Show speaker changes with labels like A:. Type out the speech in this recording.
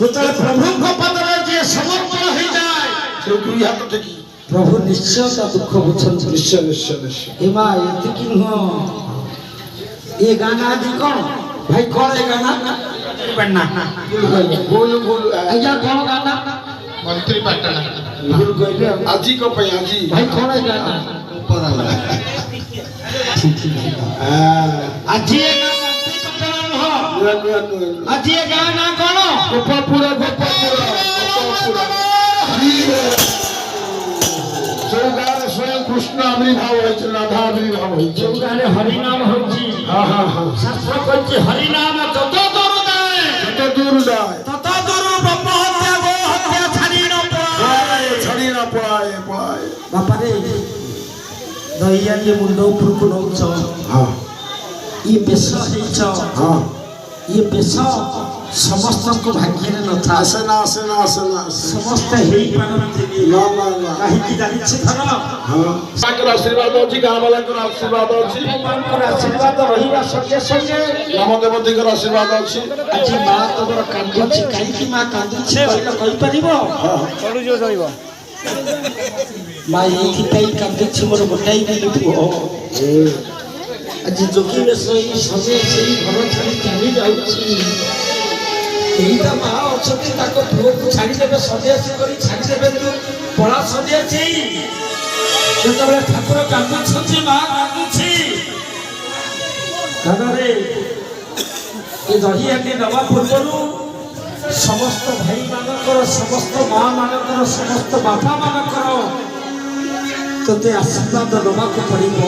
A: ଯେତେବେଳେ ପ୍ରଭୁଙ୍କ ପଦରେ ଯିଏ ସମର୍ପଣ ହେଇଯାଏ ସେ ଦୁଇ ହାତ ଟେକି ପ୍ରଭୁ ନିଶ୍ଚୟ ତା ଦୁଃଖ ବୁଝନ୍ତି। ନିଶ୍ଚୟ ନିଶ୍ଚୟ ନିଶ୍ଚୟ। ଏ ମା ଏତିକି ନୁହଁ, ଏ ଗାନା ଆଜି କଣ ଭାଇ କଣ ଏ ଗାନା ଭୁଲ ଭୁଲ ଆଜ୍ଞା କଣ ଗାନା
B: ମନ୍ତ୍ରୀ ପାଟଣା
A: ଭୁଲ କହିଲେ
B: ଆଜି କଣ ପାଇଁ ଆଜି
A: ଭାଇ କଣ ଏ ଗାନା ଆଜି ଏ ଗାନା ମନ୍ତ୍ରୀ ପାଟଣା ନୁହଁ, ଆଜି ଏ ଗାନା କଣ ଗୋପପୁର ଗୋପପୁର ଗୋପପୁର जो गाने स्वयं कृष्ण आविर्भाव होइछ, राधा आविर्भाव होइछ, जो गाने हरि नाम होइछ। हां हां हां शास्त्र कहछ हरि नाम जत दूर जाए तत दूर ब्रह्म हत्या गो हत्या छाड़ी न पड़ाए बापा रे दहिया के मुंड उपरको नउछ। हां ये बेस हेछ। हां ये बेस समस्त को भाग्य न था आसना समस्त हेई पारंती ना काहे की जानि छ थरा। हां साकर आशीर्वाद अछि, गां वाला को आशीर्वाद अछि, भगवान आशीर्वाद रहिबा संगे संगे राम देवती को आशीर्वाद अछि। আজি मां तोर कांदी छी काहे की मां कांदी छी कहला कहि परिबो। हां चलु जो जइबो मां एथि पई कांदी छी मोर गोटाई दिलु हो। আজি जोगी में सोई सजे सेई घर छाड़ी चली जाउछी। एटा मां अछती ताको पुओ को छाड़ी देबे सन्यासी करी छाड़ी देबे तू पळा सन्यासी जेतबे ठाकुर कांदु छथि मां कांदु छी दादारे ए दही आके नवा पूर्वरु समस्त भाई मानकर समस्त मां मानकर समस्त बापा मानकर तते आशीर्वाद नवा को पड़िबो।